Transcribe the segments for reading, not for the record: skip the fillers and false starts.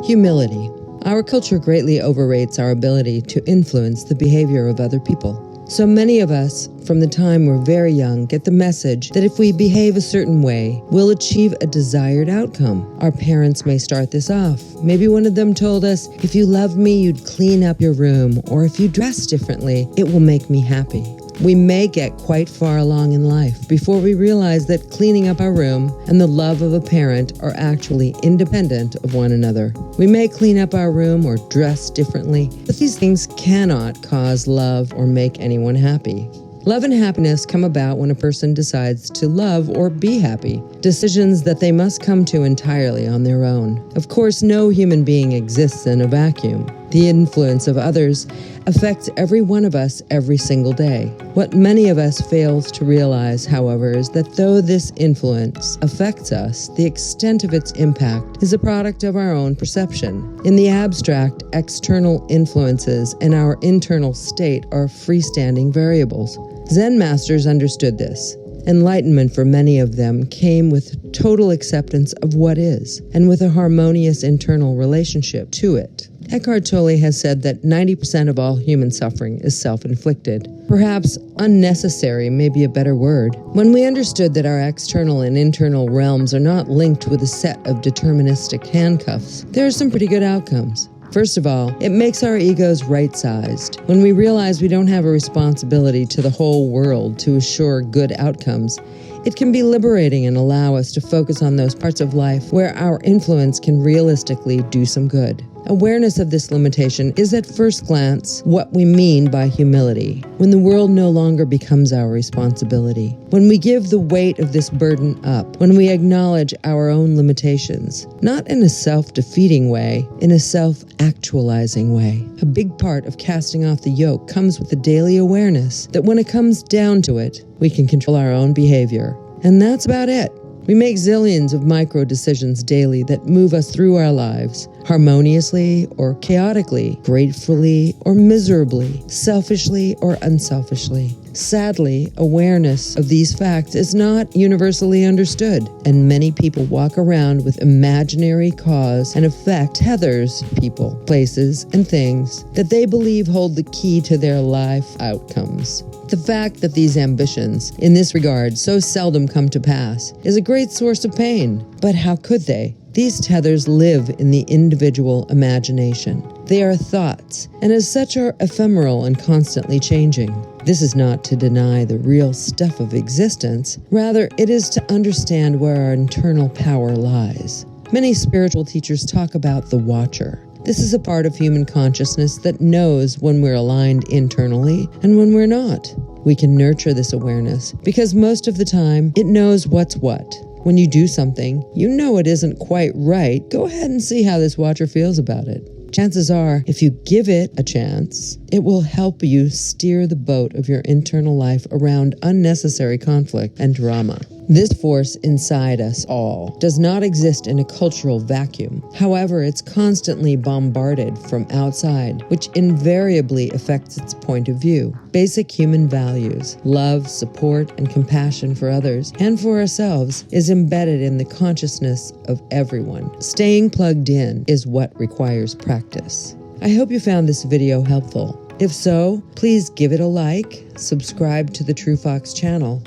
Humility. Our culture greatly overrates our ability to influence the behavior of other people. So many of us, from the time we're very young, get the message that if we behave a certain way, we'll achieve a desired outcome. Our parents may start this off. Maybe one of them told us, if you love me, you'd clean up your room, or if you dress differently, it will make me happy. We may get quite far along in life before we realize that cleaning up our room and the love of a parent are actually independent of one another. We may clean up our room or dress differently, but these things cannot cause love or make anyone happy. Love and happiness come about when a person decides to love or be happy, decisions that they must come to entirely on their own. Of course, no human being exists in a vacuum. The influence of others affects every one of us every single day. What many of us fails to realize, however, is that though this influence affects us, the extent of its impact is a product of our own perception. In the abstract, external influences and our internal state are freestanding variables. Zen masters understood this. Enlightenment for many of them came with total acceptance of what is, and with a harmonious internal relationship to it. Eckhart Tolle has said that 90% of all human suffering is self-inflicted. Perhaps unnecessary may be a better word. When we understood that our external and internal realms are not linked with a set of deterministic handcuffs, there are some pretty good outcomes. First of all, it makes our egos right-sized. When we realize we don't have a responsibility to the whole world to assure good outcomes, it can be liberating and allow us to focus on those parts of life where our influence can realistically do some good. Awareness of this limitation is at first glance what we mean by humility, when the world no longer becomes our responsibility, when we give the weight of this burden up, when we acknowledge our own limitations, not in a self-defeating way, in a self-actualizing way. A big part of casting off the yoke comes with the daily awareness that when it comes down to it, we can control our own behavior. And that's about it. We make zillions of micro decisions daily that move us through our lives, harmoniously or chaotically, gratefully or miserably, selfishly or unselfishly. Sadly, awareness of these facts is not universally understood, and many people walk around with imaginary cause and effect tethers people, places, and things that they believe hold the key to their life outcomes. The fact that these ambitions, in this regard, so seldom come to pass, is a great source of pain. But how could they? These tethers live in the individual imagination. They are thoughts, and as such are ephemeral and constantly changing. This is not to deny the real stuff of existence. Rather, it is to understand where our internal power lies. Many spiritual teachers talk about the watcher. This is a part of human consciousness that knows when we're aligned internally and when we're not. We can nurture this awareness because most of the time it knows what's what. When you do something, you know it isn't quite right, go ahead and see how this watcher feels about it. Chances are, if you give it a chance, it will help you steer the boat of your internal life around unnecessary conflict and drama. This force inside us all does not exist in a cultural vacuum. However, it's constantly bombarded from outside, which invariably affects its point of view. Basic human values, love, support, and compassion for others and for ourselves is embedded in the consciousness of everyone. Staying plugged in is what requires practice. I hope you found this video helpful. If so, please give it a like, subscribe to the TrueFox channel,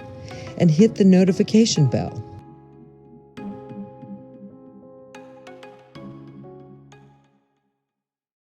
and hit the notification bell.